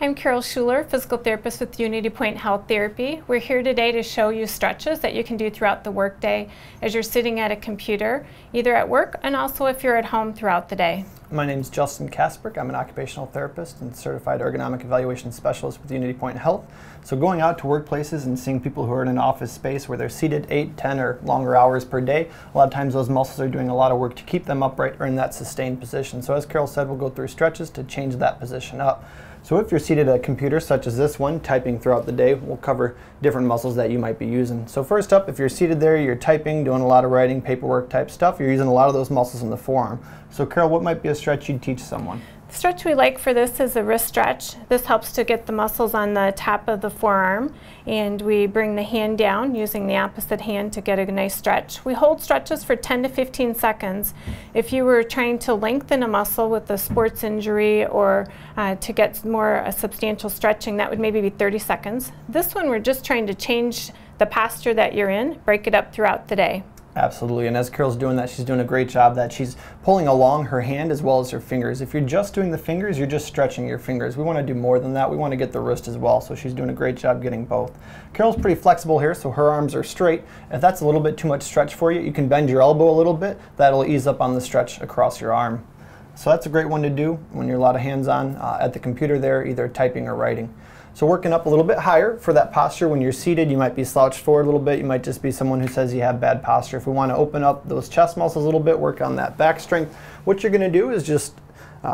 I'm Carol Schuler, physical therapist with Unity Point Health Therapy. We're here today to show you stretches that you can do throughout the workday as you're sitting at a computer, either at work and also if you're at home throughout the day. My name is Justin Kasperk. I'm an occupational therapist and certified ergonomic evaluation specialist with Unity Point Health. So going out to workplaces and seeing people who are in an office space where they're seated 8, 10, or longer hours per day, a lot of times those muscles are doing a lot of work to keep them upright or in that sustained position. So as Carol said, we'll go through stretches to change that position up. So if you're seated at a computer such as this one, typing throughout the day, we'll cover different muscles that you might be using. So first up, if you're seated there, you're typing, doing a lot of writing, paperwork type stuff, you're using a lot of those muscles in the forearm. So Carol, what might be a stretch you'd teach someone? The stretch we like for this is a wrist stretch. This helps to get the muscles on the top of the forearm, and we bring the hand down using the opposite hand to get a nice stretch. We hold stretches for 10 to 15 seconds. If you were trying to lengthen a muscle with a sports injury or to get more substantial stretching, that would maybe be 30 seconds. This one we're just trying to change the posture that you're in, break it up throughout the day. Absolutely, and as Carol's doing that, she's doing a great job that she's pulling along her hand as well as her fingers. If you're just doing the fingers, you're just stretching your fingers. We want to do more than that. We want to get the wrist as well, so she's doing a great job getting both. Carol's pretty flexible here, so her arms are straight. If that's a little bit too much stretch for you, you can bend your elbow a little bit. That'll ease up on the stretch across your arm. So that's a great one to do when you're a lot of hands-on at the computer there, either typing or writing. So working up a little bit higher for that posture. When you're seated, you might be slouched forward a little bit. You might just be someone who says you have bad posture. If we want to open up those chest muscles a little bit, work on that back strength, what you're going to do is just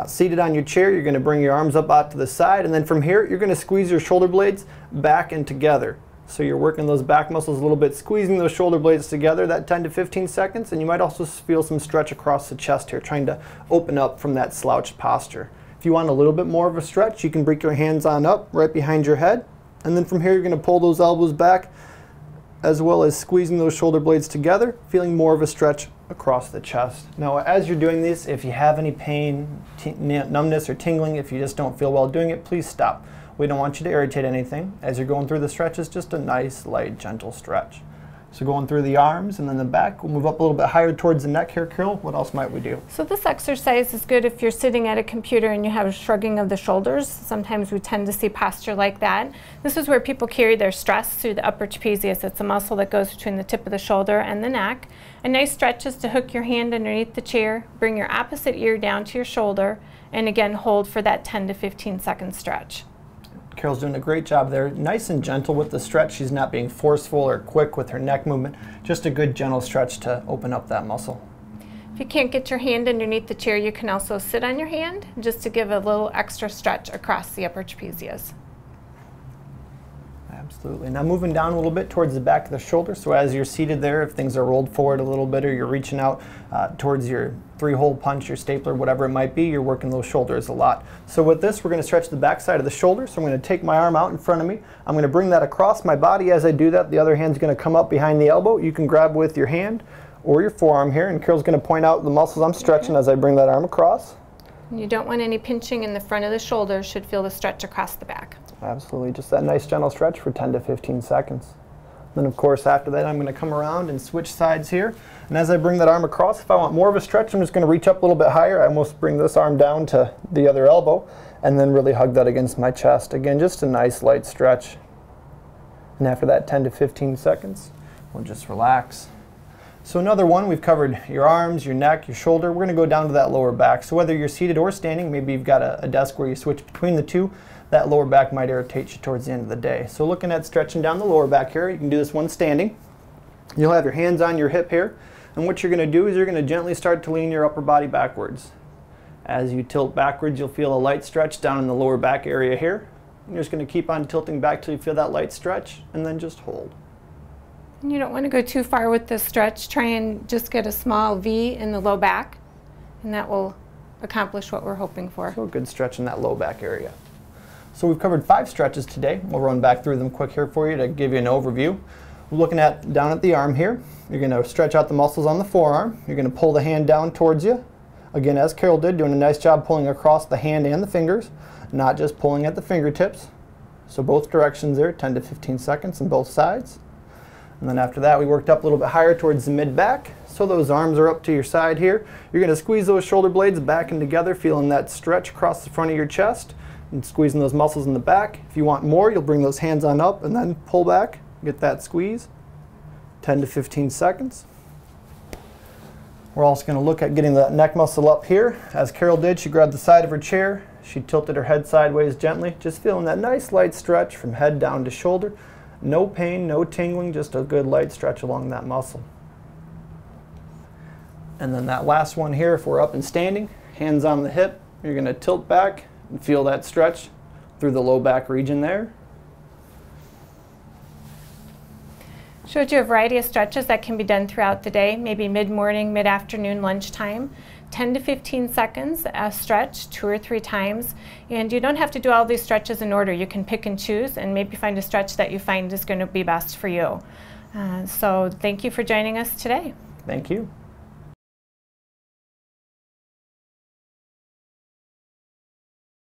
seated on your chair, you're going to bring your arms up out to the side, and then from here, you're going to squeeze your shoulder blades back and together. So you're working those back muscles a little bit, squeezing those shoulder blades together, that 10 to 15 seconds, and you might also feel some stretch across the chest here, trying to open up from that slouched posture. If you want a little bit more of a stretch, you can bring your hands on up right behind your head, and then from here you're going to pull those elbows back as well as squeezing those shoulder blades together, feeling more of a stretch across the chest. Now as you're doing this, if you have any pain, numbness or tingling, if you just don't feel well doing it, please stop. We don't want you to irritate anything. As you're going through the stretches, just a nice, light, gentle stretch. So going through the arms and then the back, we'll move up a little bit higher towards the neck here. Carol, what else might we do? So this exercise is good if you're sitting at a computer and you have a shrugging of the shoulders. Sometimes we tend to see posture like that. This is where people carry their stress through the upper trapezius. It's a muscle that goes between the tip of the shoulder and the neck. A nice stretch is to hook your hand underneath the chair, bring your opposite ear down to your shoulder, and again hold for that 10 to 15 second stretch. Carol's doing a great job there. Nice and gentle with the stretch. She's not being forceful or quick with her neck movement. Just a good gentle stretch to open up that muscle. If you can't get your hand underneath the chair, you can also sit on your hand just to give a little extra stretch across the upper trapezius. Absolutely. Now moving down a little bit towards the back of the shoulder. So as you're seated there, if things are rolled forward a little bit or you're reaching out towards your 3-hole punch, your stapler, whatever it might be, you're working those shoulders a lot. So with this, we're going to stretch the back side of the shoulder. So I'm going to take my arm out in front of me. I'm going to bring that across my body. As I do that, the other hand's going to come up behind the elbow. You can grab with your hand or your forearm here, and Carol's going to point out the muscles I'm stretching as I bring that arm across. You don't want any pinching in the front of the shoulder. Should feel the stretch across the back. Absolutely, just that nice gentle stretch for 10 to 15 seconds. Then of course after that I'm going to come around and switch sides here. And as I bring that arm across, if I want more of a stretch, I'm just going to reach up a little bit higher. I almost bring this arm down to the other elbow and then really hug that against my chest. Again, just a nice light stretch. And after that 10 to 15 seconds, we'll just relax. So another one, we've covered your arms, your neck, your shoulder. We're going to go down to that lower back. So whether you're seated or standing, maybe you've got a desk where you switch between the two, that lower back might irritate you towards the end of the day. So looking at stretching down the lower back here, you can do this one standing. You'll have your hands on your hip here, and what you're going to do is you're going to gently start to lean your upper body backwards. As you tilt backwards, you'll feel a light stretch down in the lower back area here. And you're just going to keep on tilting back till you feel that light stretch, and then just hold. You don't want to go too far with this stretch. Try and just get a small V in the low back, and that will accomplish what we're hoping for. So a good stretch in that low back area. So we've covered 5 stretches today. We'll run back through them quick here for you to give you an overview. We're looking at down at the arm here. You're going to stretch out the muscles on the forearm. You're going to pull the hand down towards you. Again, as Carol did, doing a nice job pulling across the hand and the fingers, not just pulling at the fingertips. So both directions there, 10 to 15 seconds on both sides. And then after that, we worked up a little bit higher towards the mid-back. So those arms are up to your side here. You're going to squeeze those shoulder blades back and together, feeling that stretch across the front of your chest. and squeezing those muscles in the back. If you want more, you'll bring those hands on up and then pull back, get that squeeze, 10 to 15 seconds. We're also going to look at getting the neck muscle up here. As Carol did, she grabbed the side of her chair, she tilted her head sideways gently, just feeling that nice light stretch from head down to shoulder. No pain, no tingling, just a good light stretch along that muscle. And then that last one here, if we're up and standing, hands on the hip, you're going to tilt back and feel that stretch through the low back region there. Showed you a variety of stretches that can be done throughout the day, maybe mid-morning, mid-afternoon, lunchtime. 10 to 15 seconds a stretch 2 or 3 times. And you don't have to do all these stretches in order. You can pick and choose and maybe find a stretch that you find is going to be best for you. So thank you for joining us today. Thank you.